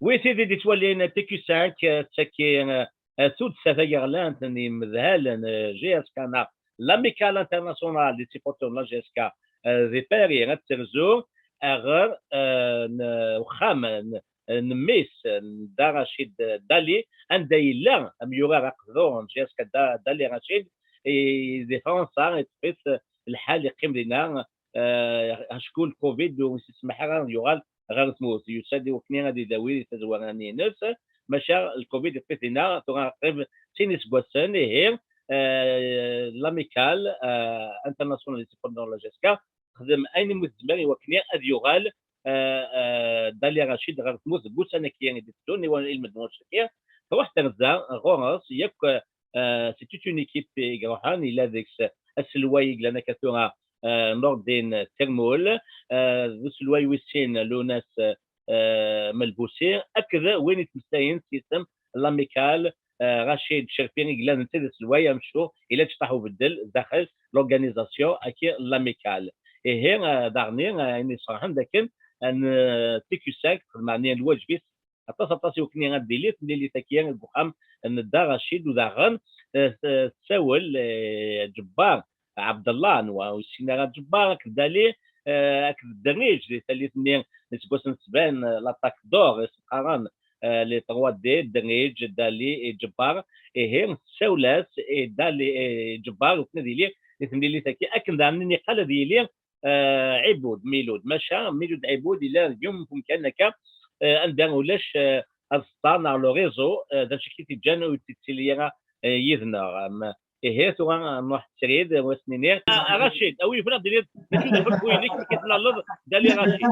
Oui, c'est des toilettes TQ5, c'est qui tout ça fait garlant, ni mdhal, GSK na l'amicale internationale des supporters de la GSK, réparer, رترزو أغر وخام نميس دا رشيد دالي عند إلا أميورا رقدون GSK دالي رشيد دي فرنسا يتفيس الحال يقيم لنا هشكون كوفيد ويسمح يغال غير تموت يسادي وكني غادي داوي تزوغاني نفس ماشا الكوفيد يفيتنا تقريبا سينيس بوسن هي لاميكال انترناسيونال ديبوندون لا جيسكا خدم اين مزمري وكني اد يغال دالي رشيد غير تموت بوسن كيان ديتوني وان المدموش كيا فواحد غزا غورس ياك سي توت اون ايكيب غروحان الى ديكس السلوايق لنا كثوره نوردين ترمول سلواي ويسين لوناس ملبوسي اكذا وين يتمستاين سيستم لاميكال رشيد شرفيني قلنا نتدس سلواي مشو الى تشطحوا بالدل داخل لورغانيزاسيون اكي لاميكال هي دارني يعني صراحه لكن ان تيكو ساك معني الواجبيس اتصل وكني غادي لي اللي تاكيان البقام ان دا رشيد وداغن تساول جبار عبد الله وسينا جبار كدالي الدريج اللي ثاني نسبوس نسبان لاطاك دور قران لي 3 دي الدريج دالي جبار هي سولاس دالي جبار وكندي لي اللي تاكي اكن دامني قال ديالي عبود ميلود ماشا ميلود عبود الى اليوم ممكن انك عندنا ولاش السطان على لو ريزو داكشي كي تيجانو تيتسيليا يذنا هي سواء نروح تريد وسنينير رشيد اوي فلا ديال نشوف نحب وينك كيطلع لض قال لي رشيد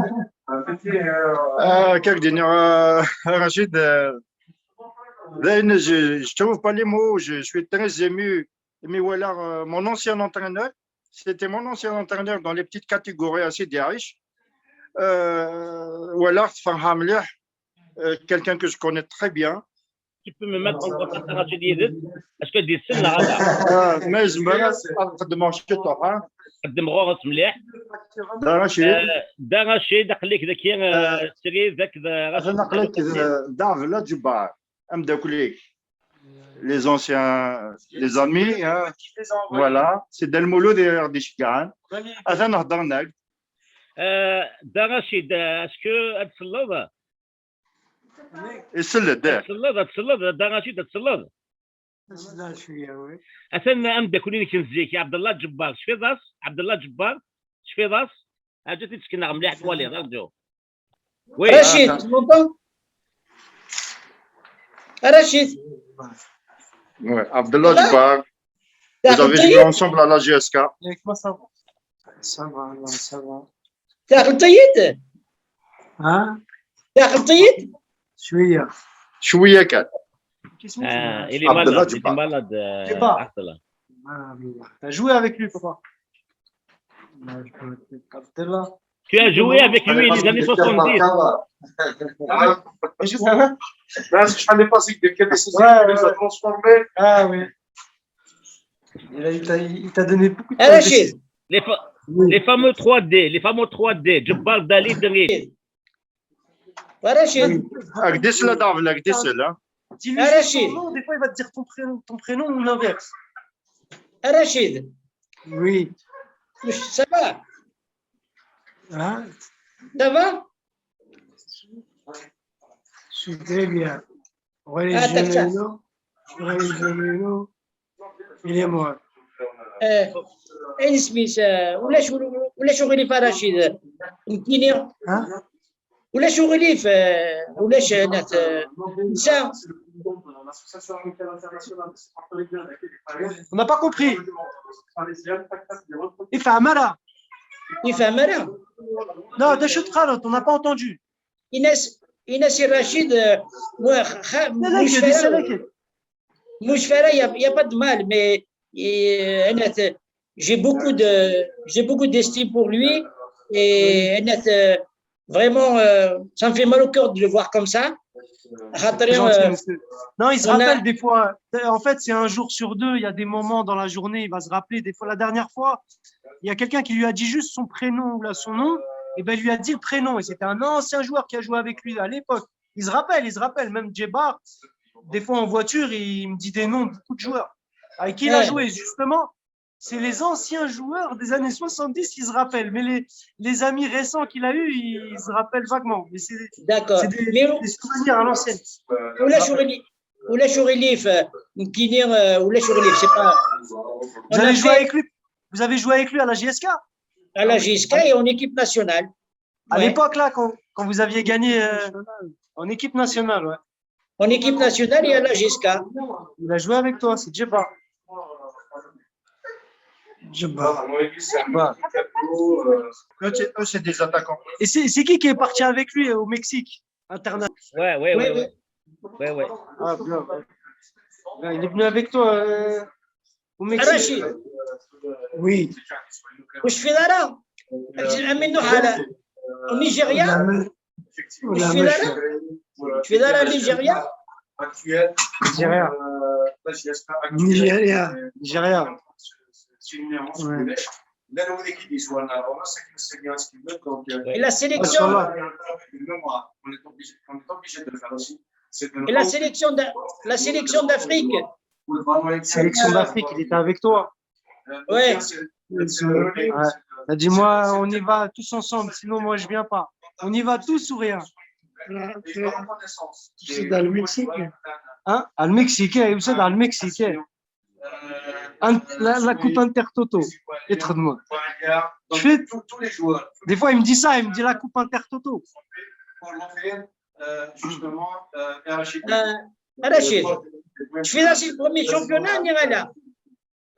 كيف دينا رشيد je trouve pas les mots, je suis très ému. Mais voilà, mon ancien entraîneur, c'était mon ancien entraîneur dans les petites catégories assez riches. Voilà, quelqu'un que je connais très bien. Tu peux me mettre en contact avec Rachid? Est-ce que des سن هذا ما يزمر نقدم شي طوح قدم غورس مليح دا رشيد خليك ذاك السري ذاك انا نقلك ضعف لا جبار ام داكليك les anciens les amis voilà c'est دال المولود يردي شكان انا نهضر معاك دا رشيد اسكو تصلب يسلد تصلد دا رشيد تصلد لا شويه وي اثنى امدا كلين كنزيك يا عبد الله جبار شفي ضاس عبد الله جبار شفي ضاس اجي تسكن مليح طوالي رجو وي رشيد تمونطون رشيد عبد الله جبار vous avez joué ensemble à la GSK avec moi ça va تاكل طيب ها تاكل طيب شويه كان il est malade عبد الله t'as joué avec lui papa tu as joué avec lui les années 70 je savais pas si quelle décision il les a transformés ah oui il t'a donné beaucoup de les fameux 3D Jabbar Dali Dali Rachid قديش لا ضعف لا قديش لا dis-lui son nom des fois il va te dire ton prénom ou l'inverse Rachid oui ça va hein ça va je suis très bien il est moi اين سميت ولا شغلي في رشيد يمكنني ولا شغلي في ولاش نساء on n'a pas compris يفهم مرة non ده شو تخلط on n'a pas entendu إناس الرشيد مش فرا y a pas de mal mais j'ai beaucoup d'estime pour lui et vraiment ça me fait mal au cœur de le voir comme ça. Non, il se rappelle des fois. En fait, c'est un jour sur deux. Il y a des moments dans la journée, il va se rappeler. Des fois, la dernière fois, il y a quelqu'un qui lui a dit juste son prénom ou là son nom. Et ben, il lui a dit le prénom. Et c'était un ancien joueur qui a joué avec lui à l'époque. Ils se rappellent. Même Djebar, des fois en voiture, il me dit des noms de beaucoup de joueurs. Avec qui il a joué, justement, c'est les anciens joueurs des années 70 qui se rappellent. Mais les amis récents qu'il a eus, ils se rappellent vaguement. Mais D'accord. c'est des souvenirs à l'ancienne. ولا شغليف نكينير ولا شغليف c'est pas. Vous avez joué avec lui. Vous avez joué avec lui à la JSK? À la JSK et en équipe nationale. À l'époque, là, quand vous aviez gagné en équipe nationale, ouais. En équipe nationale et à la JSK. Il a joué avec toi, c'est Djebar. Djebar. Eux, c'est des attaquants. Et c'est qui est parti avec lui au Mexique international? Ouais. Ah, bien. Il est venu avec toi au Mexique. Rachid. Oui. وش في دارا؟ منه حالة نيجيريا. وش في دارا؟ وش في دارا نيجيريا؟ Nigeria. Et la sélection. Et la sélection d'Afrique. Sélection d'Afrique, il était avec toi. Ouais. Il a dit, moi, on y va tous ensemble, sinon moi, je viens pas. On y va tous ou rien. C'est dans le Mexique. Hein? Al Mexique, c'est dans le Mexique. La coupe Intertoto. Des fois, il me dit ça, il me dit la coupe Intertoto. Rachid, tu fais là, c'est le premier championnat, Nirala.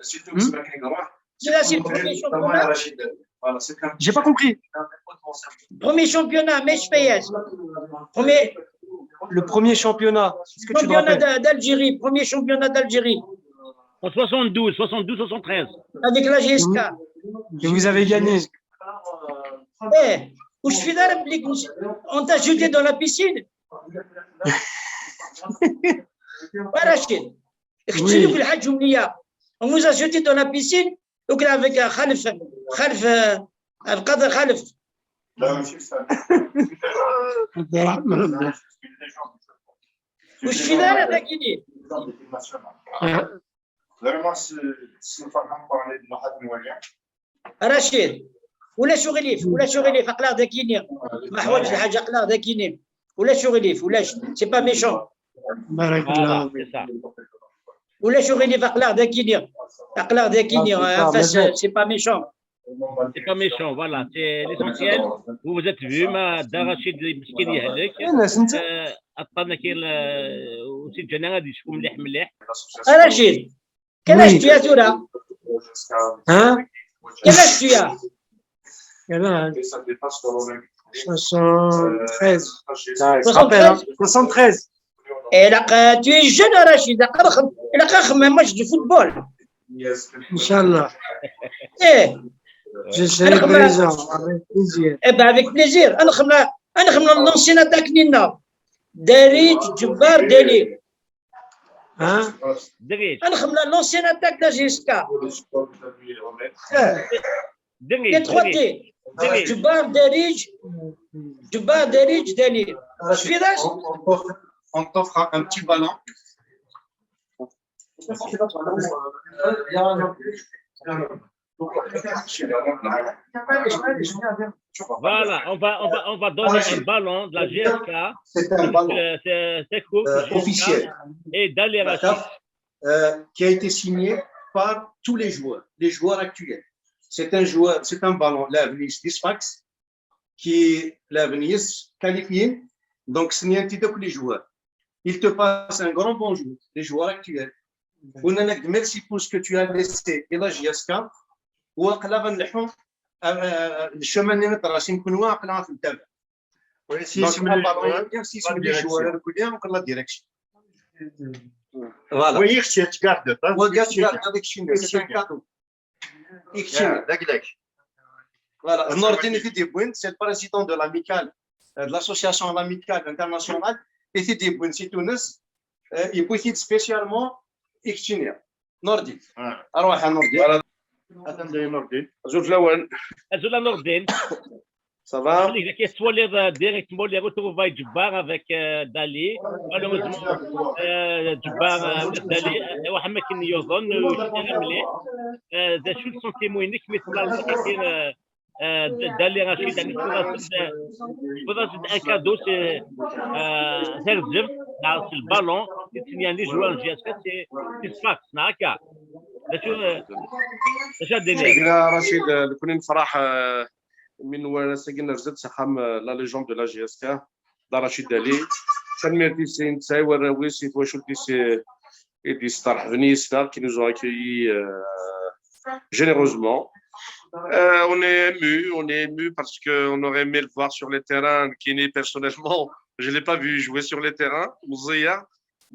C'est là, c'est le premier championnat. J'ai pas compris. Premier championnat, Meshpayes. Le premier championnat. Est-ce que tu te rappelles? Championnat d'Algérie, premier championnat d'Algérie. En 72, 73. Avec la GSK. Et vous avez gagné. Où je suis là, on t'a jeté dans la piscine. Rachid, on nous a jeté dans la piscine. Donc avec Khalif, Al-Qadr Khalif. Où je suis là, la Guinée. Vraiment, c'est une façon de parler de Mohamed Moualia. رشيد ولا شغليف اقلاق داكيني ما حوايج الحاجه اقلاق داكيني ولا شغليف ولاش سي با ميشون بارك الله ولا شغليف اقلاق داكيني فاس سي با ميشون. C'est pas méchant, voilà, c'est l'essentiel. Vous vous êtes vu, ma Darachid مسكين يهلك. عطانا كي وسي الجنة غادي يشوفوا مليح. رشيد quel âge tu as Toura? Hein? Quel âge tu as? Quel âge? 73. 73. Et là, tu es jeune, Rachid. Il a quand un match de football. Inch'Allah. Je serai présent avec plaisir. Eh bien, avec plaisir. أنا خمنا l'ancien attaque Nina. Derij, Djebar, Deli. Hein? أنا خمنا l'ancien attaque de la GSK. Les trois T. Djebar, Derij, Deli. Firas? On t'offre un petit ballon. Voilà, on va donner un ballon de la GSK. C'est un ballon officiel et d'aller qui a été signé par tous les joueurs actuels. C'est un ballon, l'avenir Disfax, qui est l'avenir qualifié. Donc, c'est un petit peu les joueurs. Il te passe un grand bonjour, les joueurs actuels. Merci pour ce que tu as laissé et la GSK. وقلب نلحو الشمال نتراسي نكون واقلا في التابع ونسي اسم لي جوار كلهم وكلا ديريكشن فوالا وي اختي تقعد هذاك الشيء سي كادو اختي داك فوالا نور الدين في دي بوين سي البريزيدون دو لاميكال de l'association amicale internationale et des bons c'est Tunis il peut être spécialement اختي نوردي اروح نوردي الزول نور الدين Ça va? اللي كيتصور ديريكتمون لي روتروفاي جبار avec دالي malheureusement جبار ولا دالي واحد ما كان يظن وشتي مليح ذا شو السنتيموينك مثل ما كيدير دالي رشيد يعني faudra un cadeau c'est ترجم نعرف البالون يعني لي جوار جي اس سي سباكس هكا اش الدنيا قلنا رشيد كنا نفرح من ورسقنا رزت سخام لا ليجوند دو لا جي اس كا رشيد دالي كان ميرتي سين تساي وراويسي توشلتي سي ايدي ستار فنيستا qui nous ont accueillis généreusement. On est ému parce qu'on aurait aimé le voir sur les terrains. Kini, personnellement, je ne l'ai pas vu jouer sur les terrains.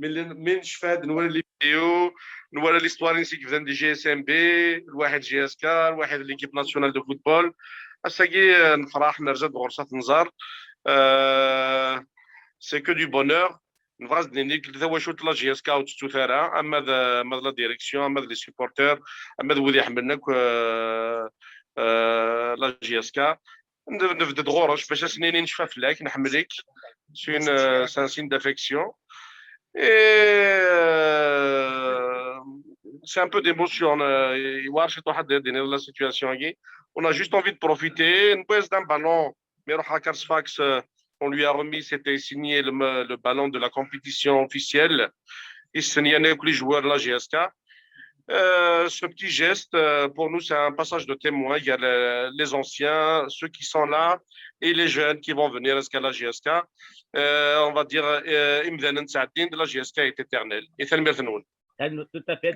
Mais je fais de nouvelles vidéos, nous voilà l'histoire ici qui vient du GSMB, le GSK, l'équipe nationale de football. C'est que du bonheur. نفرز نيك ذا شوت لا جي اس كا وتستثارا اما لا ديريكسيون اما لي سيبورتور اما ذو يحملناك لا جي اس كا نبدا دغورش باش سنين نشفى فلاك نحملك سين سين دافيكسيون c'est un peu d'émotion يوارش واحد دينا لا سيتوياسيون كي on a juste envie de profiter نبوز d'un ballon mais روح كارسفاكس. On lui a remis, c'était signé le ballon de la compétition officielle. Il signait avec les joueurs de la GSK. Ce petit geste, pour nous, c'est un passage de témoin. Il y a les anciens, ceux qui sont là, et les jeunes qui vont venir à la GSK. On va dire, de la GSK est éternel. Et c'est le mertenoun. Tout à fait.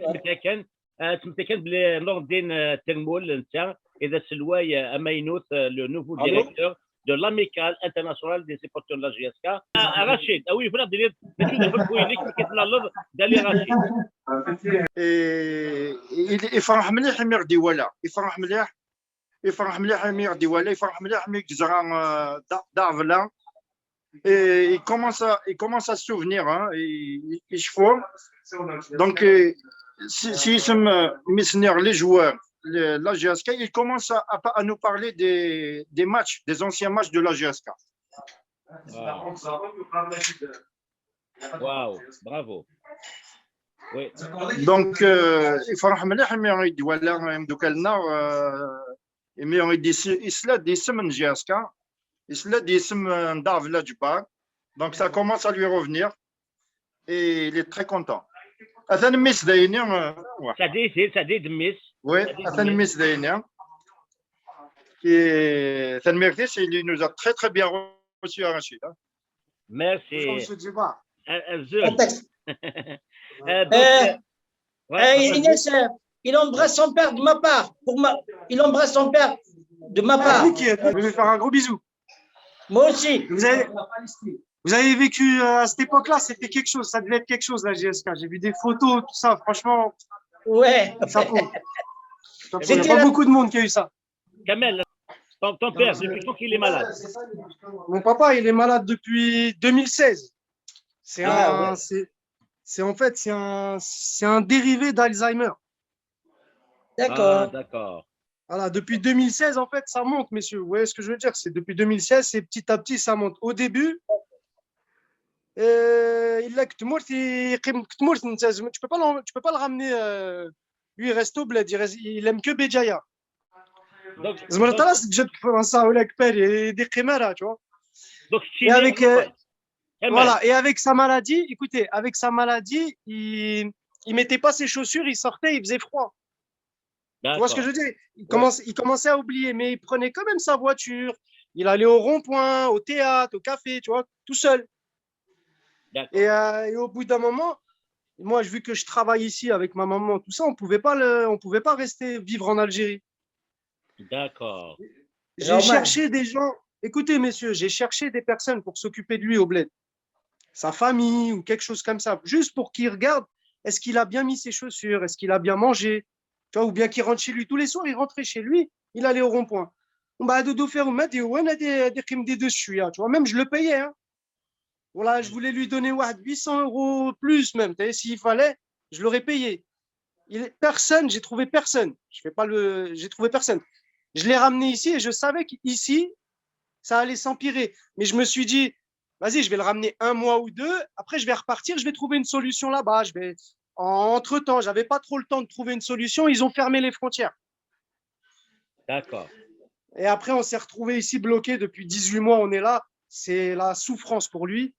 تمتكن بلي نور الدين ترمول انت اذا سلواي امينوث لو نوفو ديريكتور de l'amicale internationale des supporters de la GSK. Rachid, ah oui, il faut la dire, mais tu ne peux pas dire que c'est la love d'aller Rachid. يفرح مليح مير ديوالا يفرح مليح يفرح مليح مير ديوالا يفرح مليح مير جزران دافلا il commence à se souvenir hein يشوف donc si ils les joueurs la GSK, il commence à nous parler des matchs, des anciens matchs de la GSK. Waouh, bravo. Oui. Donc, il faut رحمة يدي ولا يمدوك لنا يدي يسلا دي اسم GSK يسلا دي اسم ندار فلا جبار. Donc, ça commence à lui revenir et il est très content. أثنى ميس دايني ça dit de miss. Oui, Hassan Miss Daïnia. Hassan Mertis, il nous a très très bien reçu à Rachid. Merci. Inès, il embrasse son père de ma part. Il embrasse son père de ma part. Je vais lui faire un gros bisou. Moi aussi. Vous avez vécu à cette époque-là, c'était quelque chose. Ça devait être quelque chose, la GSK. J'ai vu des photos, tout ça. Franchement, ouais. Ça faut. Il n'y a pas beaucoup de monde qui a eu ça. Kamel, ton père, depuis quand il est malade? Mon papa, il est malade depuis 2016. C'est en fait, c'est un dérivé d'Alzheimer. D'accord. Ah, d'accord. Voilà, depuis 2016, en fait, ça monte, messieurs. Vous voyez ce que je veux dire? C'est depuis 2016, c'est petit à petit, ça monte. Au début, il a que tu peux pas le ramener. Lui, il reste au bled, il aime que Béjaïa. Donc, et avec, voilà, et avec sa maladie, écoutez, avec sa maladie, il mettait pas ses chaussures, il sortait, il faisait froid. Tu vois ce que je veux dire? Il commençait à oublier, mais il prenait quand même sa voiture. Il allait au rond-point, au théâtre, au café, tu vois, tout seul. Et au bout d'un moment, moi, vu que je travaille ici avec ma maman, tout ça, on pouvait pas rester vivre en Algérie. D'accord. J'ai cherché des gens. Écoutez, messieurs, j'ai cherché des personnes pour s'occuper de lui au bled. Sa famille ou quelque chose comme ça, juste pour qu'il regarde, est-ce qu'il a bien mis ses chaussures, est-ce qu'il a bien mangé, tu vois, ou bien qu'il rentre chez lui tous les soirs, il rentrait chez lui, il allait au rond-point. Tu vois, même je le payais. Hein. Voilà, je voulais lui donner 800 € plus même. S'il fallait, je l'aurais payé. Personne, j'ai trouvé personne. J'ai trouvé personne. Je l'ai ramené ici et je savais qu'ici, ça allait s'empirer. Mais je me suis dit, vas-y, je vais le ramener 1 mois ou 2. Après, je vais repartir, je vais trouver une solution là-bas. Entre-temps, j'avais pas trop le temps de trouver une solution. Ils ont fermé les frontières. D'accord. Et après, on s'est retrouvé ici bloqué depuis 18 mois. On est là. C'est la souffrance pour lui.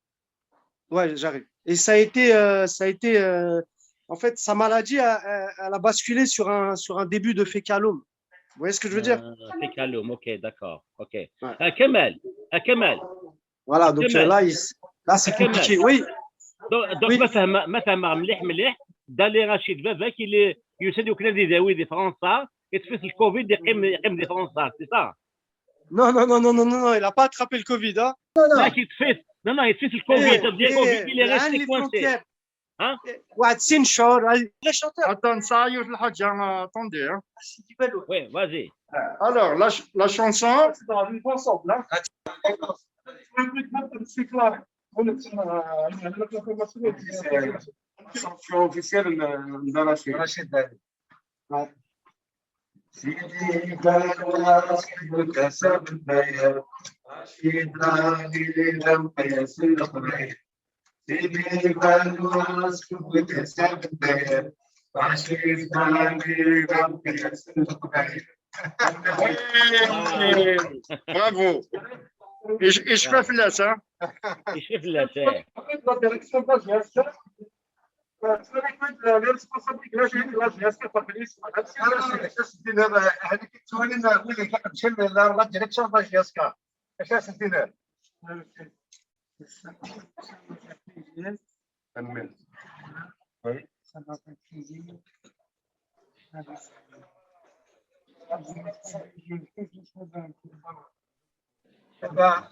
Ouais, j'arrive. Et ça a été, en fait, sa maladie, elle a basculé sur un début de fécalome. Vous voyez ce que je veux dire? Fécalome, ok, d'accord. Ok. Ouais. Kemal. Voilà, donc Kemal. là c'est compliqué. Oui. Donc Oui. ما فهم مليح دالي رشيد باباك اللي يسد وكنا دي فرنسا يتفس الكوفيد يقيم دي فرنسا سي صح Non, il n'a pas attrapé le Covid. Hein. لا يتفس non يتفس الكوفيد تبدي كوفيد اللي ريستي كوانسي ها واحد 6 شهور. Le chanteur. Attends, ça y est, le Hadj, attendez. Hein. وي فازي Alors, la chanson, sanction officielle dans la Rachid. سيدي بالراس وكسب البيع رشيد راجل لم يسل قبيل سيدي بالراس وكسب البيع رشيد راجل لم يسل قبيل. bravo. Et je fais flash, hein. يشوف لا تاع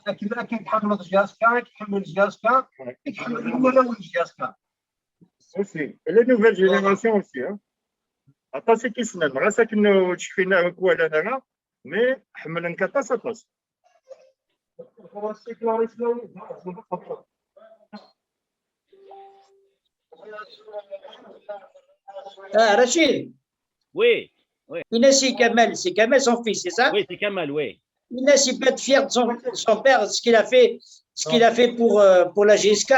لكن تحمل جهازك تحمل جهازك تحمل الملون جهازك. Aussi. Et les nouvelles générations aussi. Hein. Attends, c'est qui ce n'est pas que nous chiffinons quoi là, mais حمل نكتا ça passe. Rachid, وي Inès Kamel, c'est Kamel son fils, c'est ça? وي سي كمال وي Inès, il peut être fier de son père, ce qu'il a fait pour la GSK.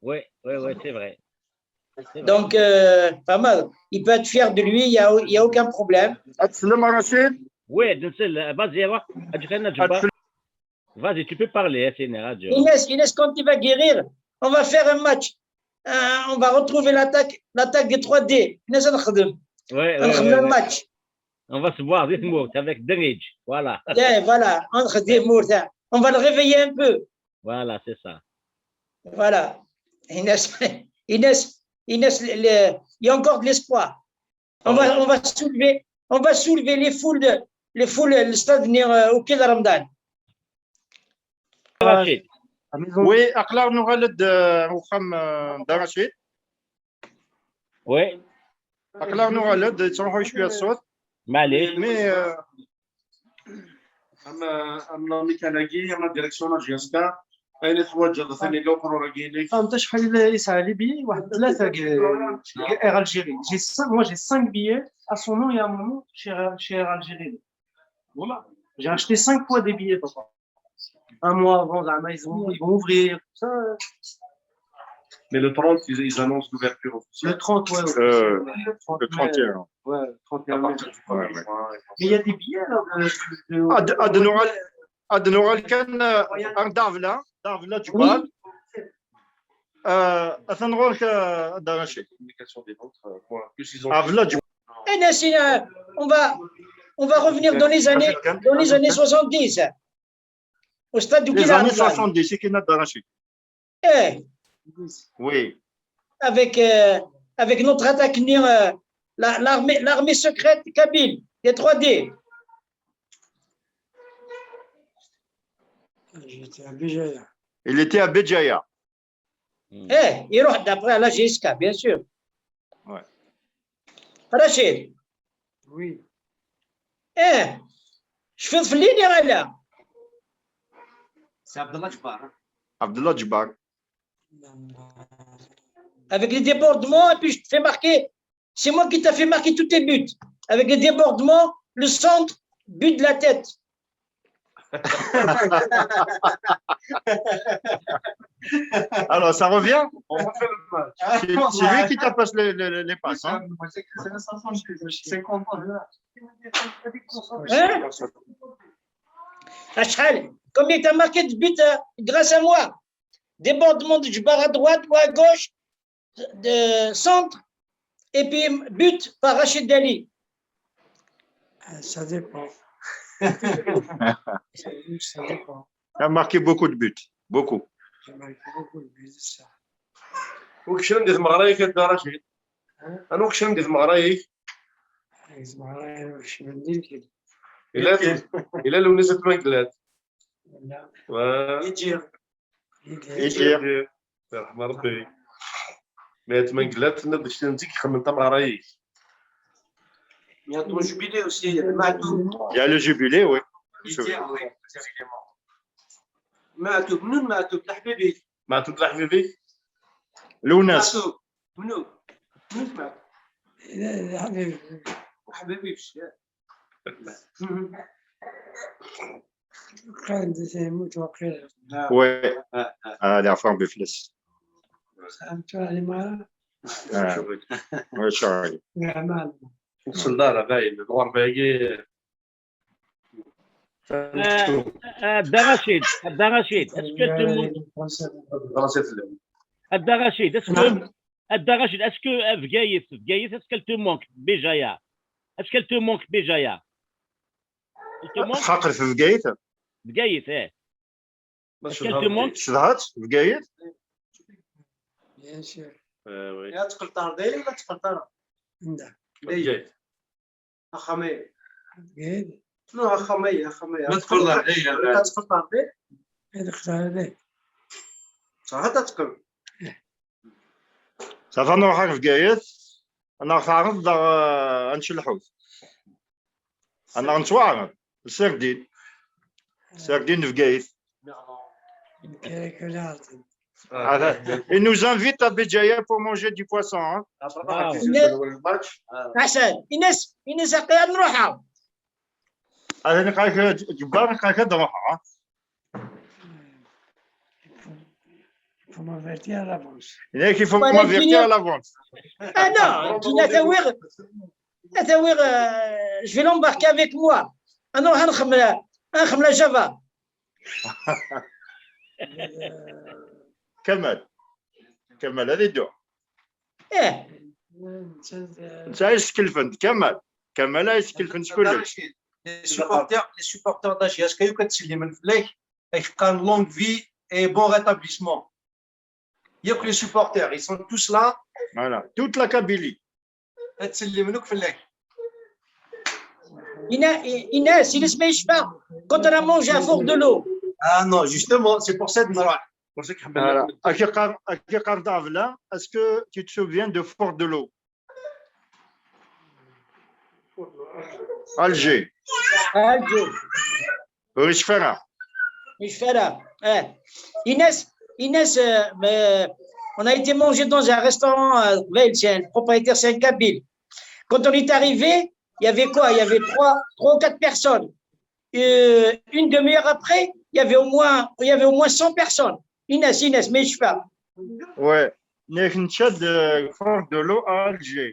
وي c'est vrai. Donc, pas mal. Il peut être fier de lui, il y a aucun problème. Atsalam Rachid. وي دنسل vas-y اجي خلينا نجبر vas-y tu peux parler c'est une radio Inès, quand il va guérir, on va faire un match. On va retrouver l'attaque des 3D. Inès, on va un match. on va se voir des mots avec Denij voilà Yeah, voilà, entre des mots. On va le réveiller un peu. voilà c'est ça Voilà. Inès, il y a encore de l'espoir. On va soulever les foules, le stade venir au pied de Ramadan. رشيد Oui, أقلار نغلد وخم رشيد. وي أقلار نغلد تروحوا شوية الصوت. معليش Mais أما ميكاناجي أما ديريكسيون جهازك أين توجه ثاني لو قرر جيني. انت شحال يسعى لي بي واحد 3 Air Algérie. Moi j'ai 5 billets à son nom et à mon nom chez Air Algérie. Voilà. J'ai acheté 5 fois des billets, papa. Un mois avant la maison, ils vont ouvrir, tout ça. Mais le 30, ils annoncent l'ouverture officielle. Le 30, ouais. le 31. Ouais, 31 À mai. partir du 1er juin. Mais il y a des billets là. عاد نورال كان دافلا جبال أثنغول كدارشي Communication des ventes, moi, plus ils ont. أفلا جبال Inès, on va revenir dans les années 70. Au stade du les Kila années Ramadan. 70 c'est qui n'a darachi. Oui. Avec notre attaque venir l'armée secrète kabyle, les 3D. Il était à Béjaïa. Il roule d'après à la GSK, bien sûr. Ouais. Rachid, Oui. je fais le ligne là. C'est Abdallah Jbar. Abdullah Jbar. Avec les débordements, et puis je te fais marquer. C'est moi qui t'ai fait marquer tous tes buts. Avec les débordements, le centre, but de la tête. Alors, ça revient. On refait le match. C'est lui qui tape les passes. Hein. Hein? Achal, combien tu as marqué de buts grâce à moi? Débordement de Jbar à droite ou à gauche, de centre, et puis but par Rachid Dali. Ça dépend. Ça dépend. Il a marqué beaucoup de buts. Beaucoup. J'ai marqué beaucoup de buts, ça. وكشلون ندير مغرايك يا رشيد انا وكشلون ندير مغرايك واش ندير كده. الى لو نزلت منقلات لا يجير يجير. يرحم ربي مات منقلات ندش نزيك خمنت مغرايك Il y a ton jubilé aussi, il y a le Matou. Il y a le jubilé, oui. Matou, منو Matou الحبيبي. ما تطلع حبيبي لوناس. Matou, منو Matou. حبيبي حبيبي كان متوقع. Oui. هذا فهم بفلس. سألت على ما Oui, Charlie. أعمال. الصندارة باين الغور باقي Abdarachid, est-ce que tout le monde. Abdarachid, est-ce que Vgaïs, est-ce qu'elle te manque, Béjaïa? Est-ce qu'elle te manque, Béjaïa? Elle te manque? خاطر في بقايت. Vgaïs, est-ce qu'elle te manque? شذهت في بقايت. Bien sûr. وي يا تقل طاردي ولا تقل طارد؟ لا. جاي أخمي. قيد. شنو أخمي؟ ما تقول علي لا تقل طاردي؟ قيد طاردي. صح تقل. صافي نروح في بقايت. أنا خارج نشلحوت. أنا نتواعد. السردين. السردين في بقايت. Il nous invite à Béjaïa pour manger du poisson. Hein. حسن إنس أقيا نروحها. هذا نقاك جبار نقاك دروحة. Il faut m'avertir à l'avance. Il y a qu'il faut m'avertir à l'avance. Ah non, tu n'as qu'à voir, je vais l'embarquer avec moi. Ah non, هنخمل Java. كمال هذه دو. إيه. انت عايش كلفنت كمال عايش كلفنت كلش. Les supporters d'Agias, est-ce que tu les manifestes et qu'un longue vie et bon rétablissement. Il y a que les supporters, ils sont tous là. Voilà, toute la Kabylie. Inès, il ne se met pas quand on a mangé à fort de l'eau. Ah non, justement, c'est pour ça que voilà. Akikar Davla, est-ce que tu te souviens de Fort de l'eau? Alger. Alger. Richfera. Inès, on a été manger dans un restaurant, le propriétaire c'est un Kabyle. Quand on est arrivé, il y avait quoi? Il y avait trois ou quatre personnes. Une demi-heure après, il y avait au moins 100 personnes. Inès, mais je pas. Ouais. Nek nchad Fort de l'eau à Alger.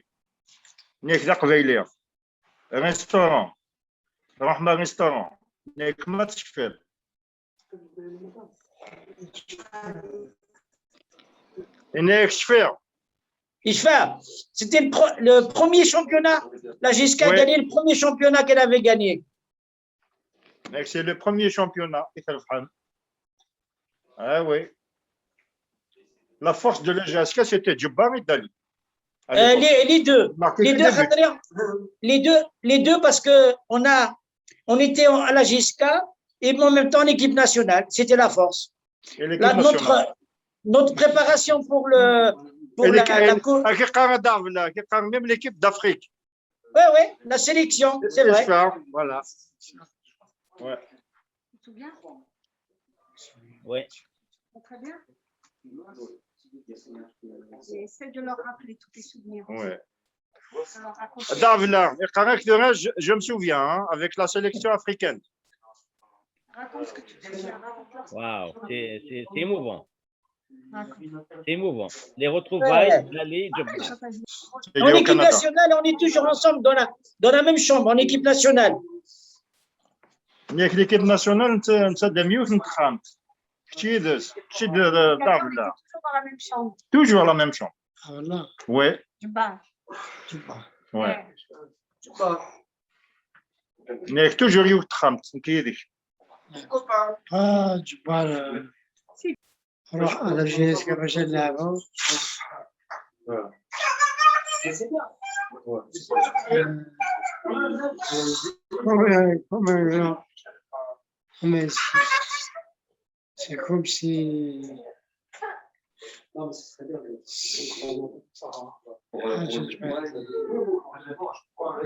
Nek daqbaylir. Restaurant. Rahma restaurant. Nek ma tchfel. Nek chfer. C'était le premier championnat. La GSK a gagné le premier championnat qu'elle avait gagné. C'est le premier championnat. Ah oui. La force de la GSK, c'était Djibbar et Dali. Les deux. Les deux parce que on était à la GSK et en même temps en équipe nationale. C'était la force. Là, notre préparation pour la même l'équipe d'Afrique. Oui, la sélection, c'est vrai. Voilà. Ouais. Tu te souviens? Oui. Très bien. Essaie de leur rappeler tous tes souvenirs. Ouais. Davla, je me souviens, hein, avec la sélection africaine. Raconte ce que tu fais là. Waouh, c'est émouvant. Raconte. C'est émouvant. Les retrouvailles d'Ali Djabbar. Il En est au équipe Canada. nationale, on est toujours ensemble dans la même chambre, en équipe nationale. ياك ليكيب ناسيونال انت د 150 كنتي دار لا Toujours dans la même chambre. توجور لا ميم شون Ah, voilà. وي Du bar. وي ياك توجور يوك تخمت كيديك Ah, du bar. نروح على الجهاز باش نلعبوا. C'est comme si on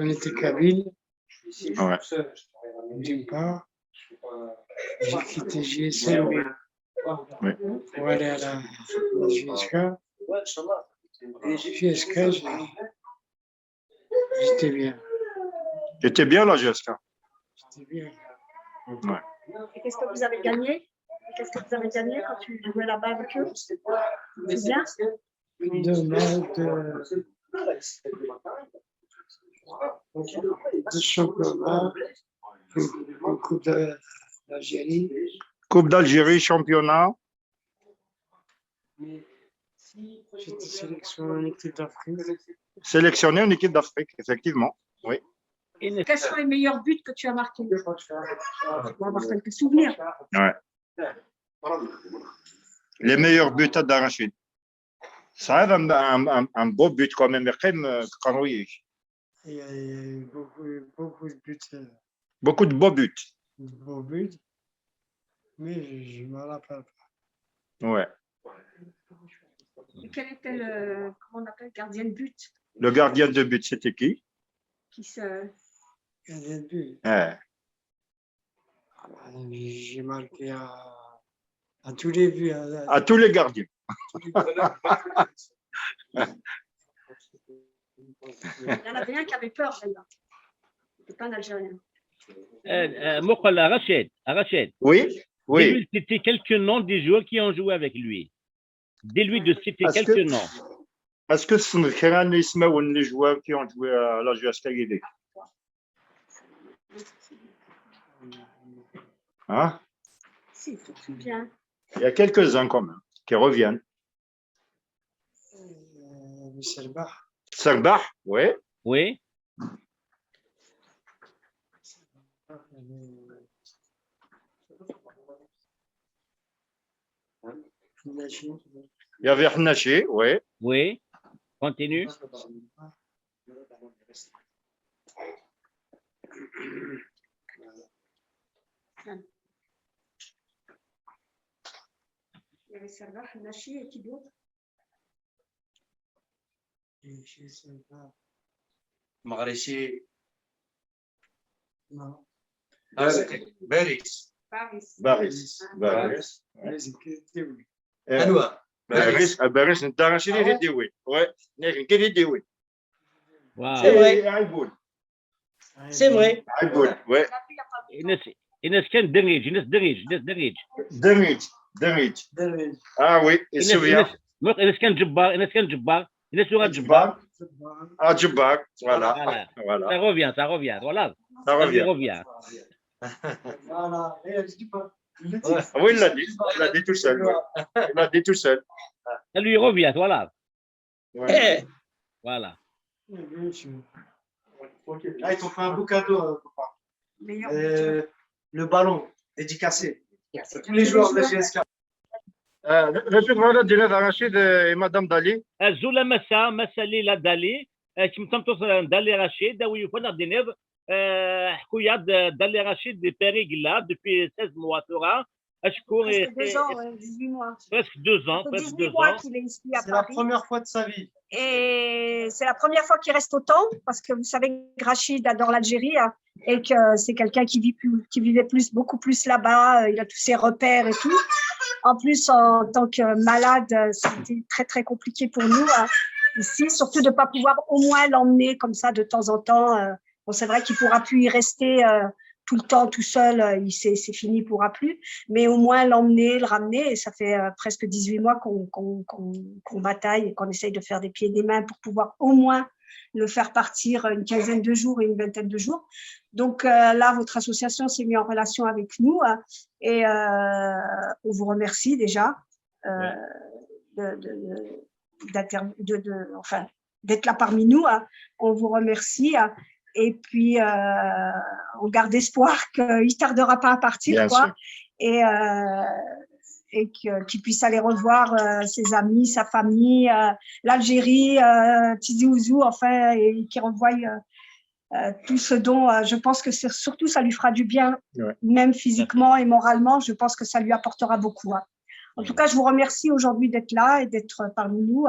était Kabyle, Ouais. d'une part. J'ai quitté GSM Oui. pour aller à la GSK. GSK, j'étais bien. J'étais bien là, Jessica. J'étais bien. Ouais. Et qu'est-ce que vous avez gagné? Qu'est-ce que vous avez gagné quand tu jouais là-bas avec eux? C'est bien? De championnat, une coupe d'Algérie. Coupe d'Algérie, championnat. J'étais sélectionné en équipe d'Afrique. Sélectionné en équipe d'Afrique, effectivement. Oui. Quels sont les meilleurs buts que tu as marqués? On va avoir quelques souvenirs. Ouais. Les meilleurs buts d'Arachid. Ça a un beau but quand même. Il y a eu beaucoup de buts. Beaucoup de beaux buts. Mais je ne me rappelle pas. Ouais. Et quel était le, comment on appelle, gardien de but Le gardien de but, c'était qui? qui se... Gardien de but. Ouais. J'ai marqué à tous les buts. À tous les gardiens. Il y en avait un qui avait peur, celle-là. C'était pas un Algérien. Mokhla, Rachid. Oui, oui. Dis-lui de citer quelques noms des joueurs qui ont joué avec lui. Dis-lui de citer Est-ce quelques que- noms. Est-ce que les joueurs qui ont joué à la GSK Guédé? Hein? Si, tu te souviens. Il y a quelques-uns quand même qui reviennent. Michel Bach. Serbah, oui. Oui. Il y avait Hnachi, oui. Oui. Continue. Il y avait Serva, Nachi et qui d'autre? مغرسي Non. باريس Paris. Baris. Baris. انواع Baris. Baris. انت راشد اللي يديوي. Oui. لكن كيف يديوي؟ Wow. C'est vrai. عيبول. C'est vrai. عيبول. Oui. Inès كان دريج. Derij. Ah oui, il se souvient. Inès كان جبار. Inès سورة جبار. Djibbar. Ah, Djibbar. Voilà. Voilà. Ça Voilà. revient. Voilà. Ça Ça lui revient. revient. Voilà. Ah oui, il l'a dit. Il l'a dit tout seul. Ouais. Il l'a dit tout seul. Ça lui revient. Voilà. Ouais. Eh, Voilà. Ah, ils t'ont fait un beau cadeau, papa. Meilleur buteur. Le ballon dédicacé. Tous les joueurs de la GSK. رشيد هذا دينا رشيد مدام دالي. الزولة مسا ليلة دالي. كم تمتص دالي رشيد. ويفنر دينير. حكويات دالي رشيد بيريغ là depuis 16 mois. أشكر. Presque 2 ans, ouais, 18 mois. Presque 2 ans. Ça fait Presque 18 2 mois ans. qu'il est ici à C'est la Paris. première fois de sa vie. Et c'est la première fois qu'il reste autant, parce que vous savez que Rachid adore l'Algérie hein, et que c'est quelqu'un qui vivait beaucoup plus là-bas. Il a tous ses repères et tout. En plus, en tant que malade, c'était très, très compliqué pour nous ici, surtout de ne pas pouvoir au moins l'emmener comme ça de temps en temps. Bon, c'est vrai qu'il ne pourra plus y rester tout le temps tout seul, c'est fini, il ne pourra plus. Mais au moins l'emmener, le ramener. Et ça fait presque 18 mois qu'on bataille et qu'on essaye de faire des pieds et des mains pour pouvoir au moins le faire partir une quinzaine de jours et une vingtaine de jours. Donc là, votre association s'est mise en relation avec nous et on vous remercie déjà d'être là parmi nous. On vous remercie. Et puis, on garde espoir qu'il ne tardera pas à partir, quoi. Et qu'il puisse aller revoir ses amis, sa famille, l'Algérie, Tizi Ouzou, enfin, et qu'il revoie tout ce dont je pense que surtout ça lui fera du bien, même physiquement et moralement. Je pense que ça lui apportera beaucoup. En tout cas, je vous remercie aujourd'hui d'être là et d'être parmi nous.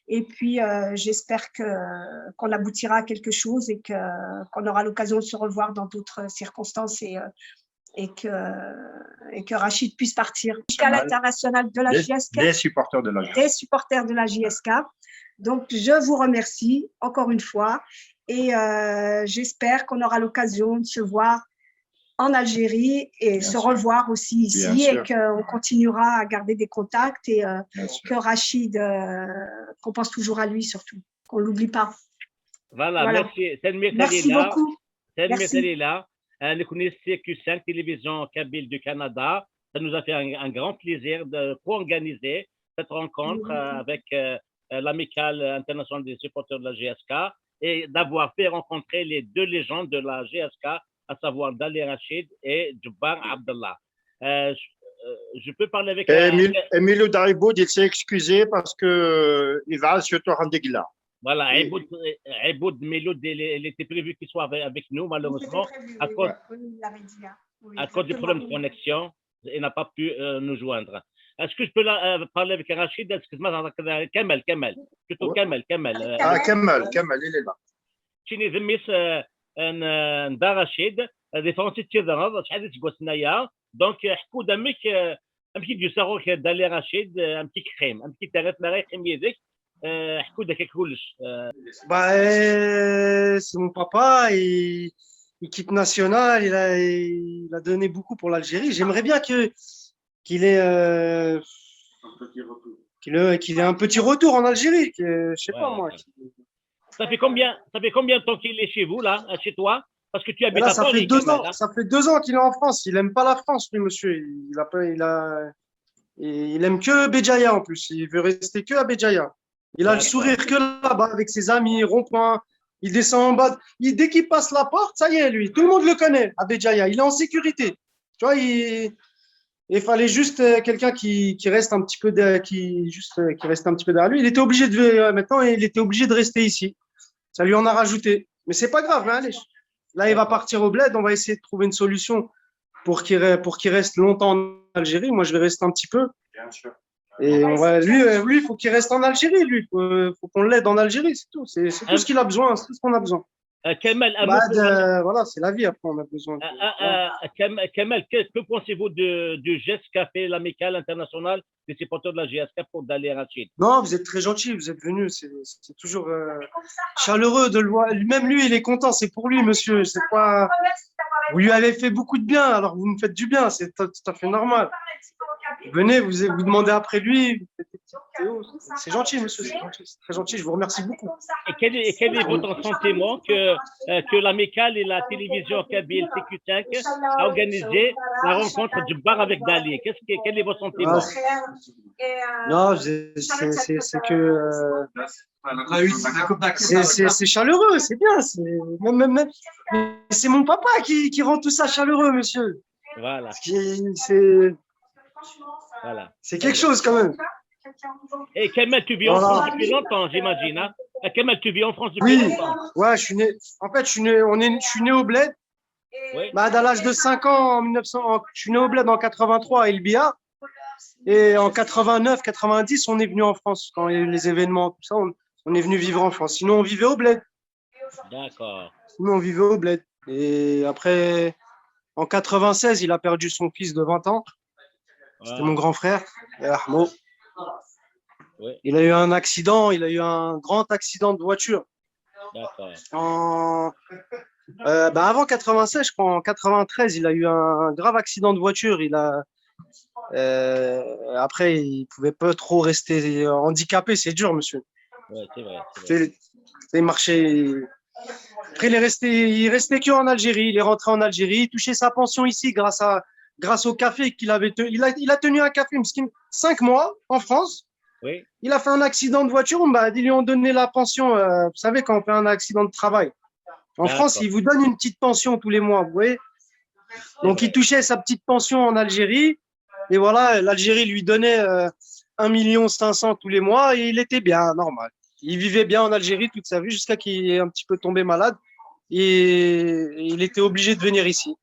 Et puis, j'espère qu'on aboutira à quelque chose et qu'on aura l'occasion de se revoir dans d'autres circonstances et que Rachid puisse partir jusqu'à l'international de la JSK. Des supporters de la JSK. Des supporters de la JSK. Donc, je vous remercie encore une fois et j'espère qu'on aura l'occasion de se voir en Algérie et se revoir aussi ici et qu'on continuera à garder des contacts et que Rachid, qu'on pense toujours à lui surtout, qu'on ne l'oublie pas. Voilà, merci. Merci beaucoup. Merci. Nous connaissons Q5 Télévision Kabyle du Canada. Ça nous a fait un grand plaisir de co-organiser cette rencontre avec l'amicale internationale des supporters de la GSK et d'avoir fait rencontrer les deux légendes de la GSK, à savoir Dali Rachid et Djoubar Abdallah. Je peux parler avec... Emilio Dariboud, il s'est excusé parce qu'il va surtout rendre là. Voilà, Eboud Meloud, il était prévu qu'il soit avec nous, malheureusement, à cause du problème de connexion, il n'a pas pu nous joindre. Est-ce que je peux parler avec Rachid? Excuse-moi, Kamel. Plutôt Kamel. Kamel, il est là. شيني ذميس ندا رشيد ديفونسي تيضرب شحال تقول سنايا دونك حكوا دمك امكي ديوساروك دالي رشيد امكي كخيم امكي تغات لا يخيم يدك حكوا داك كلش c'est mon papa et équipe nationale, il a donné beaucoup pour l'Algérie. J'aimerais bien qu'il ait un petit retour en Algérie, je sais pas moi. Ça fait combien de temps qu'il est chez vous, là, chez toi? Parce que tu habites à ça fait 2 ans. Ça fait 2 ans qu'il est en France. Il n'aime pas la France, lui, monsieur. Il aime que Béjaïa en plus. Il veut rester que à Béjaïa. Il a le sourire que là-bas avec ses amis, rond-point. Il descend en bas. Dès qu'il passe la porte, ça y est, lui. Tout le monde le connaît à Béjaïa. Il est en sécurité. Tu vois, il fallait juste quelqu'un qui reste un petit peu qui reste un petit peu derrière lui. Maintenant, il était obligé de rester ici. Ça lui en a rajouté. Mais c'est pas grave, hein, allez. Là, il va partir au bled. On va essayer de trouver une solution pour qu'il reste longtemps en Algérie. Moi, je vais rester un petit peu. Bien sûr. Et lui, il faut qu'il reste en Algérie. Lui, faut qu'on l'aide en Algérie, c'est tout. C'est tout ce qu'il a besoin, c'est tout ce qu'on a besoin. Kamel, voilà, c'est la vie. Après, on a besoin. Kamel, que pensez-vous du geste qu'a fait l'amicale internationale des supporters de la GSK pour Dali Rachid? Non, vous êtes très gentil, vous êtes venu. C'est toujours chaleureux de le voir. Même lui, il est content. C'est pour lui, monsieur. C'est pas. Vous lui avez fait beaucoup de bien, alors vous me faites du bien. C'est tout à fait normal. Venez, vous demandez après lui. C'est gentil, monsieur. C'est très gentil. Je vous remercie beaucoup. Et quel est votre sentiment que l'amicale et la télévision Kabyle CQ5 a organisé la rencontre du bar avec Dali? Quel est votre sentiment? Non, c'est que c'est chaleureux, c'est bien. C'est mon papa qui rend tout ça chaleureux, monsieur. Voilà. C'est quelque chose quand même. Et Kamel, tu vis en France depuis longtemps, j'imagine. Hein? Kamel, tu vis en France depuis longtemps. Ouais, je suis né au bled. Oui. À l'âge de 5 ans, je suis né au bled en 83 à El Bia. Et en 89, 90, on est venu en France. Quand il y a eu les événements, tout ça, on est venu vivre en France. Sinon, on vivait au bled. D'accord. Sinon, on vivait au bled. Et après, en 96, il a perdu son fils de 20 ans. C'était mon grand frère, Ahmo. Oui. Il a eu un accident, il a eu un grand accident de voiture. D'accord. Avant 96, je crois, en 93, il a eu un grave accident de voiture. Après, il pouvait pas trop rester handicapé. C'est dur, monsieur. Ouais, c'est vrai. C'est vrai. Il marchait. Après, il restait que en Algérie. Il est rentré en Algérie. Il touchait sa pension ici grâce au café qu'il avait tenu. Il a tenu un café 5 mois en France. Oui. Il a fait un accident de voiture. Ils lui ont donné la pension. Vous savez, quand on fait un accident de travail. En France, ils vous donnent une petite pension tous les mois. Vous voyez. Donc, il touchait sa petite pension en Algérie. Et voilà, l'Algérie lui donnait 1,5 million tous les mois. Et il était bien, normal. Il vivait bien en Algérie toute sa vie jusqu'à qu'il est un petit peu tombé malade. Et il était obligé de venir ici.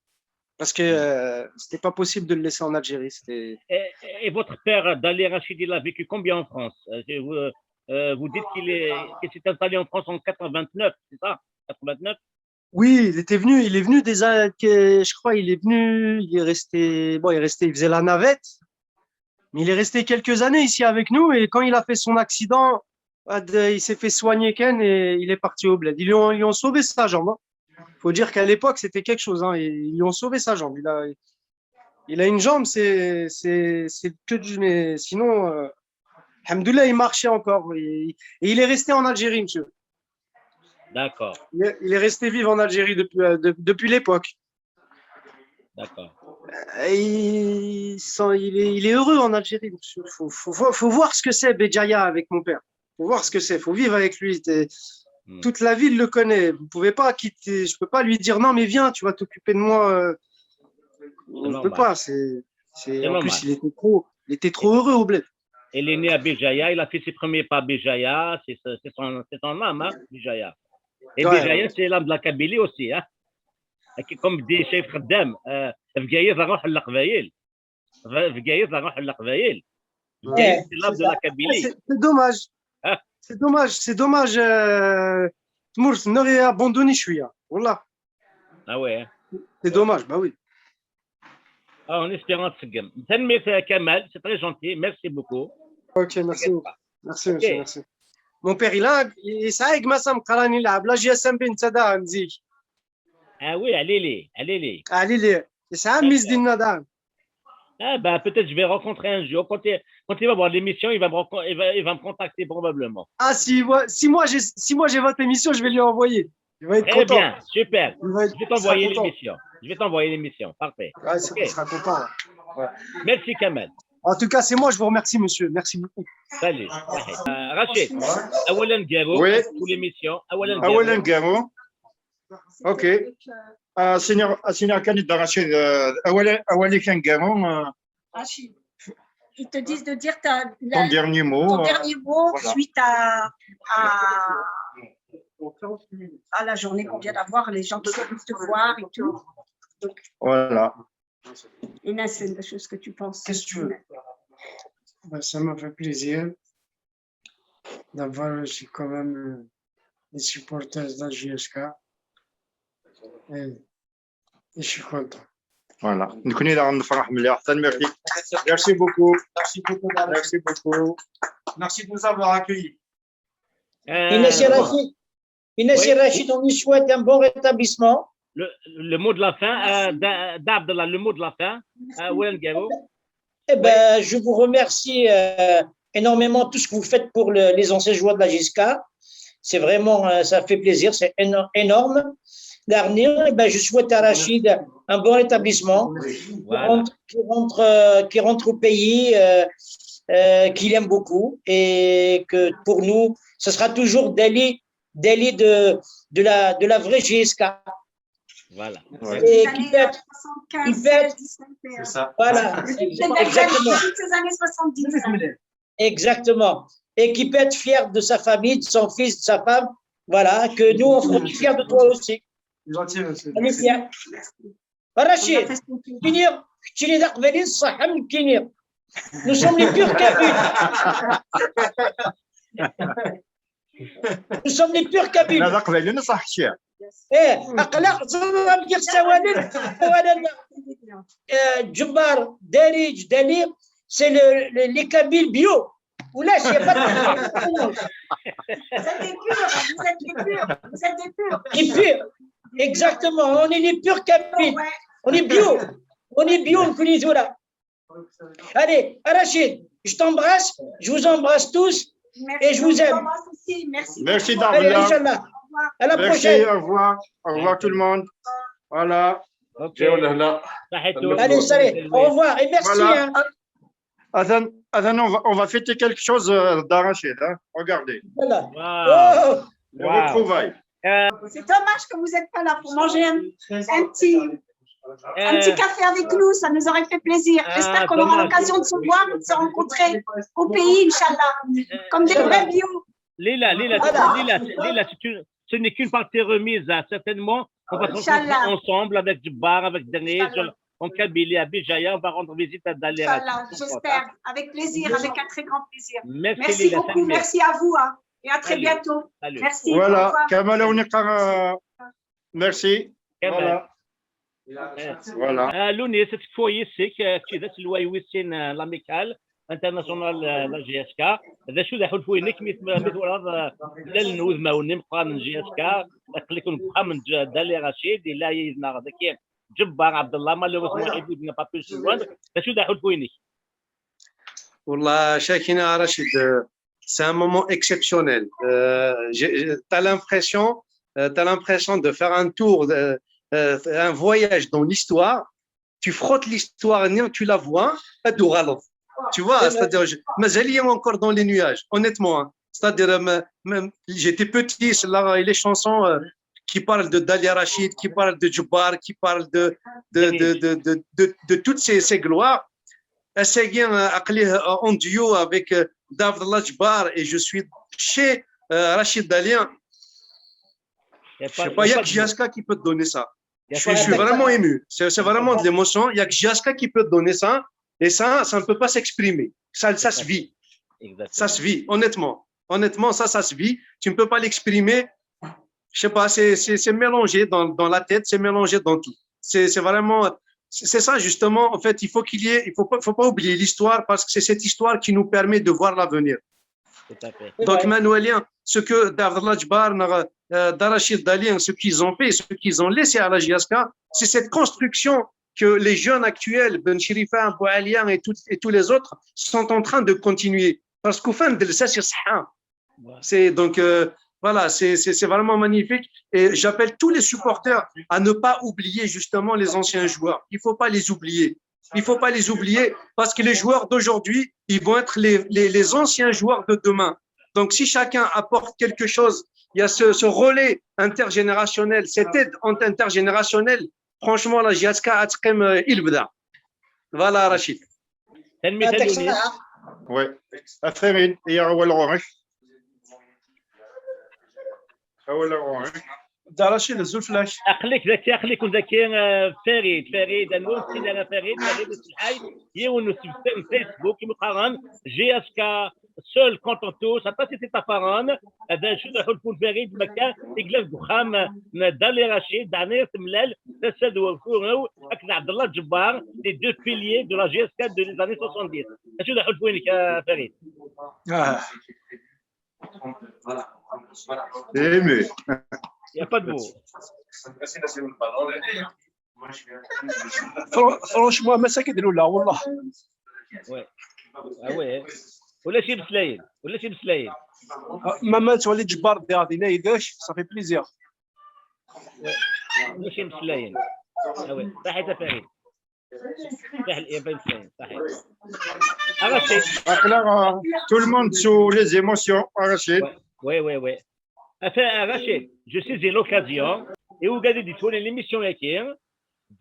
Parce que c'était pas possible de le laisser en Algérie. Et votre père, Dali Rachid, il a vécu combien en France? Vous dites qu'il s'est installé en France en 89, c'est ça? 89? Oui, il est venu je crois, il faisait la navette. Mais il est resté quelques années ici avec nous. Et quand il a fait son accident, il s'est fait soigner Ken et il est parti au bled. Ils lui ont sauvé sa jambe. Faut dire qu'à l'époque, c'était quelque chose. Ils lui ont sauvé sa jambe. Il a une jambe, c'est que du. Mais sinon, alhamdoulilah, il marchait encore. Et il est resté en Algérie, monsieur. D'accord. Il est resté vivre en Algérie depuis l'époque. D'accord. Il est heureux en Algérie, monsieur. Faut voir ce que c'est, Béjaïa, avec mon père. Faut voir ce que c'est. Faut vivre avec lui. Toute la ville le connaît. Vous pouvez pas quitter. Je peux pas lui dire non, mais viens, tu vas t'occuper de moi. Je peux pas. En plus, il était trop heureux au bled. Il est né à Béjaïa. Il a fait ses premiers pas à Béjaïa. C'est son âme, Béjaïa. Et Béjaïa, c'est l'âme de la Kabylie aussi. Comme dit Cheikh Khaddam, Fgaïez a roh al-Qbaïl. Fgaïez a roh al-Qbaïl. C'est l'âme de la Kabylie. C'est dommage. C'est dommage. Tmours n'aurait abandonné Chouïa. Voilà. Ah ouais. C'est dommage, bah oui. En espérant que c'est Kamal, c'est très gentil. Merci beaucoup. Ok, merci. Merci, monsieur, merci. Mon père, il s'est avec Massam Karani là, la GSM bin Sada Mzik. Ah oui, allez-les. Allez-les. C'est un Miss Dinada. Ah ben peut-être je vais rencontrer un jour. Quand il va voir l'émission, il va me contacter probablement. Ah si moi j'ai votre émission, je vais lui envoyer. Il va être Très content. bien, super. Je vais t'envoyer l'émission. Parfait. Ouais, il sera content. Ouais. Merci Kamal. En tout cas, c'est moi, je vous remercie, monsieur. Merci beaucoup. Salut. Rachid, Awalan Garo, pour l'émission. Awalan Garo. Ok. Senior candidat Rachid, Awalan Garo. Rachid, ils te disent de dire ton dernier mot. Voilà. Suite à la journée qu'on vient d'avoir, les gens qui viennent te voir et tout. Donc, voilà. Inès, c'est des choses que tu penses. Qu'est-ce que tu veux? Ça m'a fait plaisir d'avoir aussi quand même les supporters de la JSK. Et je suis content. Voilà. Merci beaucoup. Merci beaucoup. Merci de nous avoir accueillis. Inès et Rachid, on lui souhaite un bon rétablissement. Le mot de la fin, d'Abdallah, le mot de la fin, Awalan Garo. Eh ben, je vous remercie énormément tout ce que vous faites pour les anciens joueurs de la JSK. C'est vraiment, ça fait plaisir, c'est énorme. L'avenir, eh ben, je souhaite à Rachid un bon rétablissement, voilà. qui rentre au pays, qu'il aime beaucoup, et que pour nous, ce sera toujours Dali de la vraie JSK. Voilà. Et qui peut être, c'est ça. Voilà, exactement. Ces années 70. Exactement. Et qui peut être fier de sa famille, de son fils, de sa femme. Voilà, que nous, on est fiers de toi aussi. Gentil, monsieur. On est fiers. Rachid, nous sommes les purs Kabyles. Nous sommes les purs Kabyles. Djoubar, Darij, Dalir, c'est les Kabyles bio. Ou là, il n'y a pas de. Vous êtes des purs, vous êtes des purs. Les purs. Exactement, on est les purs Kabyles. On est bio. On est bio, on connaît tout là. Allez, Rachid, je t'embrasse, je vous embrasse tous et je vous aime. Aussi. Merci. Merci Allez, Davila. Inch'Allah. À la Merci, prochaine. au revoir tout le monde. Voilà. اوكي صحيتو Allez, salut. Au revoir et merci. Voilà. Hein. Athan, on va fêter quelque chose d'arraché. Hein. Regardez, Voilà. واو Oh, les Wow. retrouvailles. C'est dommage que vous n'êtes pas là pour manger un petit café avec nous. Ça nous aurait fait plaisir. J'espère qu'on aura dommage. l'occasion de se voir et de se rencontrer au pays, Inch'Allah. Comme des vrais bio. Lila, Voilà. ce n'est qu'une partie remise. Hein. Certainement, on va se rencontrer Inch'Allah. ensemble avec Djibbar, avec Daniel, Inch'Allah. en Kabylie, à Béjaïa. On va rendre visite à Daler. Inch'Allah, j'espère. Avec plaisir, avec un très grand plaisir. Merci, Merci Lila. beaucoup. Salut. Merci à vous. Hein. Et à très Salut. bientôt. Salut. Merci. Au Voilà, revoir. Kamala Ounikar, merci. كمان. Voilà. لوني ستكفويسك كذا تلواي ويسين لاميكال انترناسيونال لا جي اس كا هذا شو ذا حلفوينك مثل ورا لا النوذ ما وني مقا من جي اس كا قلكم بقى من دالي رشيد لا يزنا هذا كي جبار عبد الله ما لو اسمه حبيب بن بابي سلوان هذا شو ذا حلفوينك Wallah, Chakina Rachid, c'est un moment exceptionnel. Tu as l'impression de faire un tour, un voyage dans l'histoire. Tu frottes l'histoire, tu la vois, tu vois, c'est-à-dire, mais encore dans les nuages, honnêtement. Hein. C'est-à-dire, j'étais petit, là, les chansons qui parlent de Dalia Rachid, qui parlent de Djibbar, qui parlent de toutes ces gloires. Essayez en duo avec David Djibbar et je suis chez Rachid Dalien. Je sais pas, il y a que Giaska qui peut te donner ça. Je suis vraiment ému. C'est vraiment de l'émotion. Il y a que Giaska qui peut te donner ça. Et ça ne peut pas s'exprimer. Ça se vit. Ça se vit, honnêtement. Honnêtement, ça se vit. Tu ne peux pas l'exprimer. Je sais pas, c'est mélangé dans la tête, c'est mélangé dans tout. C'est vraiment... C'est ça, justement. En fait, il faut faut pas oublier l'histoire parce que c'est cette histoire qui nous permet de voir l'avenir. Donc, Manuelien, ce que David Djibbar, Darachid Dalien, ce qu'ils ont fait, ce qu'ils ont laissé à la JSK, c'est cette construction que les jeunes actuels, Ben Chirifa, Boualian et tous les autres, sont en train de continuer. Parce qu'au fin de ça, c'est donc, voilà, c'est vraiment magnifique. Et j'appelle tous les supporters à ne pas oublier justement les anciens joueurs. Il ne faut pas les oublier. Il ne faut pas les oublier parce que les joueurs d'aujourd'hui, ils vont être les anciens joueurs de demain. Donc, si chacun apporte quelque chose, il y a ce relais intergénérationnel, cette aide intergénérationnelle. Franchement, la JSK a très il. Voilà, Rachid. Oui. Affaire, il y a orange. Darachid, le Zulflash. اخليك ذكي فريد النوسي انا فريد الحي يونس في فيسبوك مقارن جي اس كا سول كونتونتو سا سيتي تافاران هذا شو يحلفون فريد مكان يقلب دخام دالي رشيد دانير تملال تسد وفورو اكن عبد الله الجبار لي دو بيليي دو لا جي اس كا دو لي زاني 70 شو يحلفون لك فريد Ému. Il n'y a pas de mots. Franchement, ما ساكت الاولى والله. وي ولا شي بسلايل Maman, tu vas aller Djibbar derrière là, il gâche, ça fait plaisir. ولا شي بسلايل وي صحيت فريد صح الإبان سلايل صحيت Rachid. Tout le monde sous les émotions, Rachid. Oui. Enfin, Rachid, je saisis l'occasion et vous regardez du tout l'émission ici,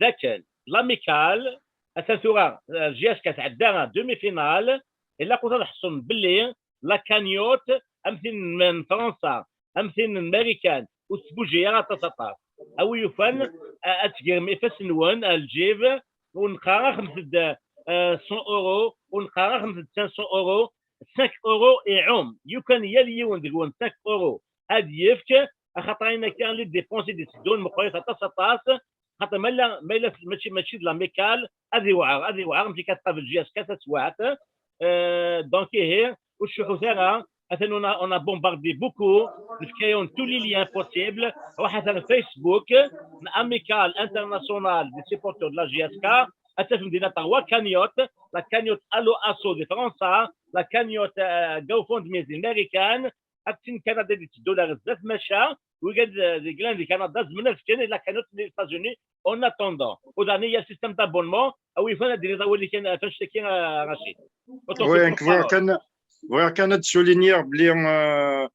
ذاك l'amical, أساسورا جياش كتعدى demi-finale et là كنت نحصل باللي لا كانيوت أمثل من فرنسا أمثل من أمريكان وتبوجي غاتتصاطا أو يفن أتجرم إفس نوان الجيب ونقارا 100 €, ونقارا 500 €, 5 € يعوم يمكن يلي ونديرون 5 € هاد يفك خاطرين كان لي ديبونسي دي سدون مقويت تصاطاس خاطر مالا ماشي لا ميكال هذه وعر ملي كتبقى في الجي اس 4 سواعات دونك هي والشحوثه On a bombardé beaucoup, nous créons tous les liens possibles. Facebook, amical international des supporters de la GSK, la cagnotte Allo Asso de France, la cagnotte GoFundMe américaine, Actin Canada des dollars de Macha, وقد الكلام اللي كندا زمنا في كان لا كانت لي États-Unis en attendant وداني il y a système d'abonnement او يفهم هذه اللي كان تشتكي رشيد وكانت سولينير بلي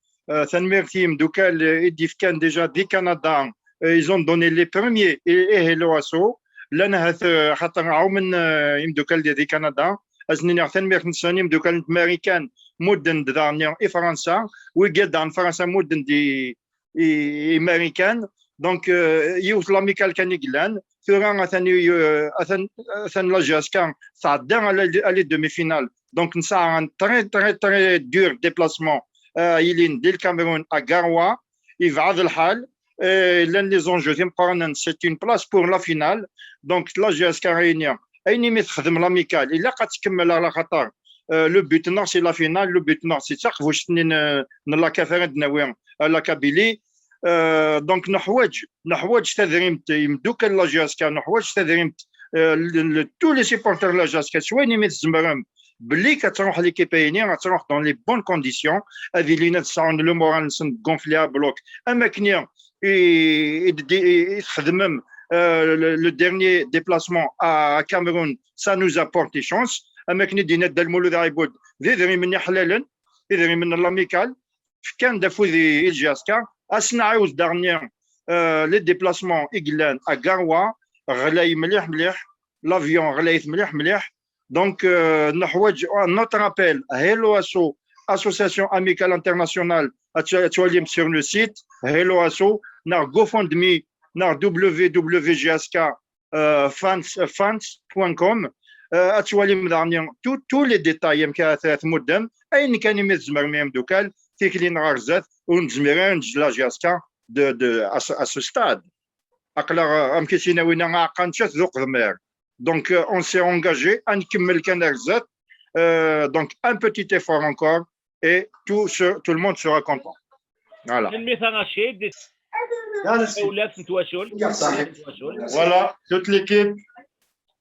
ثانميرتيم دوكا يدي كان ديجا دي كندا ils ont donné les premiers et hello asso لان خاطر عومن يمدوكا دي كندا ازني ثانميرتين ثاني يمدوكا الامريكان مدن دانيا فرنسا وقد عن فرنسا مدن دي امريكان دونك يوصل لاميكال كان يقلان ثورا ثاني ثان لا جاسكا صعد على دومي فينال دونك نسعى ان تري دور ديبلاسمون يلين ديال الكاميرون اغاروا يفعض الحال لان لي زونجو تيمقارن سي اون بلاس بور لا فينال دونك لا جاسكا رينيا ايني مي تخدم لاميكال الا قد تكمل على خطر لو بوت نور سي لا فينال لو بوت نور سي تاخ واش لا كافرد ناوي لا كابيلي دونك نحوج تدريمت يمدوك لا جاسكا نحوج تدريمت تو لي سيبورتر لا جاسكا سوين ميت زمرم بلي كتروح ليكيبايني غتروح دون لي بون كونديسيون هذه اللي نتساون لو مورال نكونفليها بلوك اماكن يخدمم le dernier déplacement à Cameroun ça nous apporte des chances اماكن دينا دا المولود عيبود ذي من حلالا ذي من l'amical كان دافو ذي الجاسكا اسنعاوز دارنيير لي ديبلاسمون اغلان اغاروا غلاي مليح لافيون غلايت مليح دونك نحوج نوت رابيل هيلو اسو association amicale internationale اتواليم sur le site hello asso nar GoFundMe nar www.gsk fans.com اتواليم دارنيير tous les détails يمكن ثلاث مدام اين كان يميت زمرميم دوكال تيكلين غارزات ونزميران لا جاسكا à ce stade. Donc, on s'est engagé à donc un petit effort encore et tout le monde sera content. Voilà. Voilà, toute l'équipe.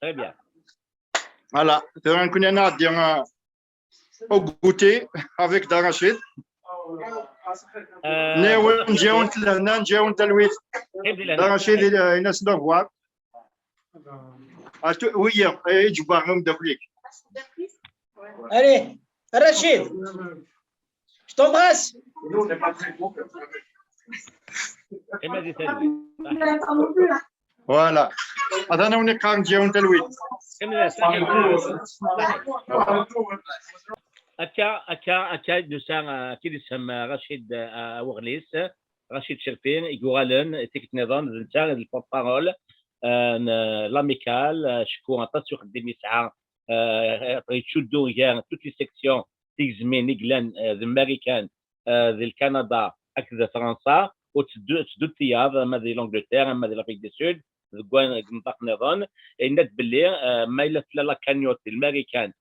Très bien. Voilà, au goûter avec Darachid. نجاون لهنا نجاون تلويت رشيد الناس دوار ويا يجبرهم دبليك Allez, Rachid, je t'embrasse. Voilà. أنا ونقار نجاون تلويت أكا دوسان كي يسمى رشيد وغليس رشيد شرفين يقولن تيك نظام زنتان البارول l'amical شكون عطاتو خدم يسعى يشدو كاع توت لي سيكسيون تيزمين نقلان الامريكان ذي كندا هكذا فرنسا وتسدو الثياب اما ذي لانجلتير اما ذي لافريك دي سود كوان نطاق نظام الناس باللي ما الا لا كانيوت الامريكان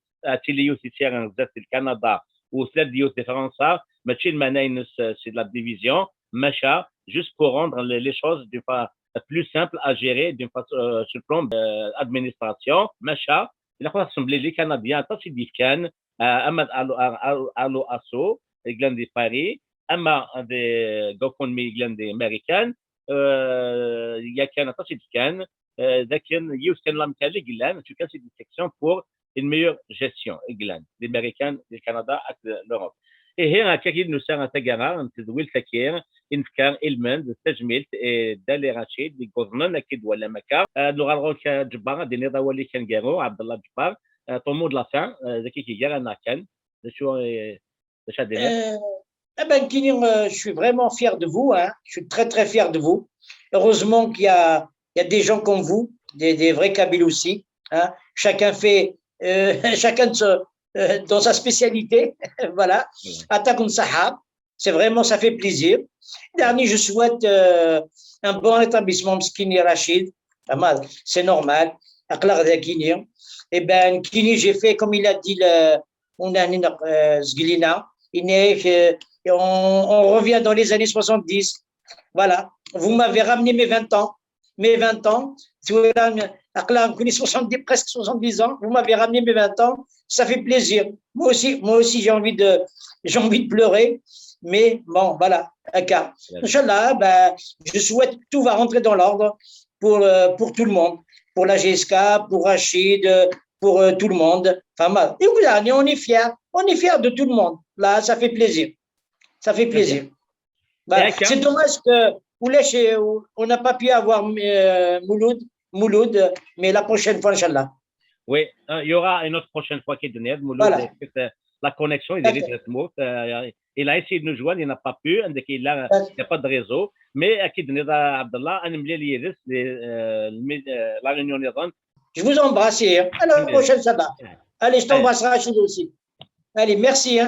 تيليو سيسير زات الكندا وثلاث ديوت فرنسا ماشي المعنى سي لا ديفيزيون ماشا juste pour rendre les choses d'une façon plus simple à gérer d'une façon sur le plan d'administration ماشا الا خاص نسمبلي لي كنديان تا سي كان اما الو اسو غلاند دي باري اما دي GoFundMe غلاند دي امريكان يا كان تا سي كان ذاك يوسن لامتالي غلاند تو كان سي دي سيكسيون pour une meilleure gestion غلاند دي امريكان دي كندا اك لوروب اي هنا كاين نسان تاغارا نتدويل تكير ان كان المند التجميل دالي رشيد دي غوزنان اكيد ولا مكا لغه الغوك جبار دي نضا ولي كان كارو عبد الله جبار طومو د لا فان ذاك كي كارانا كان شو اش دير Eh ben, Kini, je suis vraiment fier de vous. Hein. Je suis très, très fier de vous. Heureusement il y a des gens comme vous, des vrais Kabyles aussi. Hein. Chacun fait, chacun dans sa spécialité. Voilà. Atakun Sahab. C'est vraiment, ça fait plaisir. Dernier, je souhaite un bon rétablissement, Kini Rachid. C'est normal. Aklar de Kini. Eh ben, Kini, j'ai fait, comme il a dit, on a Zgilina. On revient dans les années 70. Voilà. Vous m'avez ramené mes 20 ans. Mes 20 ans. 70, presque 70 ans. Vous m'avez ramené mes 20 ans. Ça fait plaisir. Moi aussi j'ai envie de pleurer. Mais bon, voilà. Inch'Allah, je souhaite que tout va rentrer dans l'ordre pour tout le monde. Pour la GSK, pour Rachid, pour tout le monde. Enfin, et voilà, on est fiers. On est fiers de tout le monde. Là, ça fait plaisir. Ça fait plaisir. C'est dommage qu'on n'a pas pu avoir Mouloud, mais la prochaine fois, Inch'Allah. Oui, il y aura une autre prochaine fois qui est donnée. Mouloud, voilà. La connexion, il a essayé de nous joindre, il n'a pas pu, il n'y a pas de réseau. Mais Abdallah, la réunion des zones. Je vous embrasse. À la prochaine, Inch'Allah. Allez, je t'embrasserai, Rachid aussi. Allez, merci.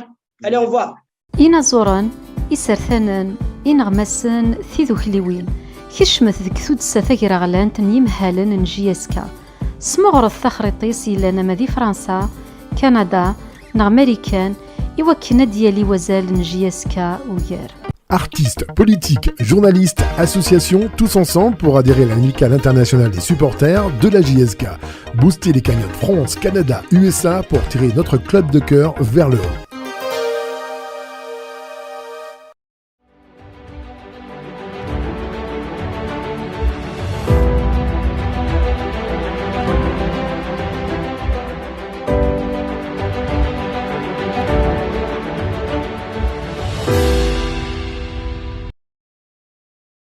Allez, au revoir. إنا زوران إسرثانا إنغمسن ثيذو خليوين كشمث ذك ثودسة ثقرا غلانت يمهالا نجياسكا سمغرض ثخريطيس إلانا مذي فرنسا كندا نغمريكان إوا كنديالي وزال نجياسكا وغير. Artistes, politiques, journalistes, associations, tous ensemble pour adhérer à l'amicale internationale des supporters de la JSK. Booster les cagnottes France, Canada, USA pour tirer notre club de cœur vers le haut.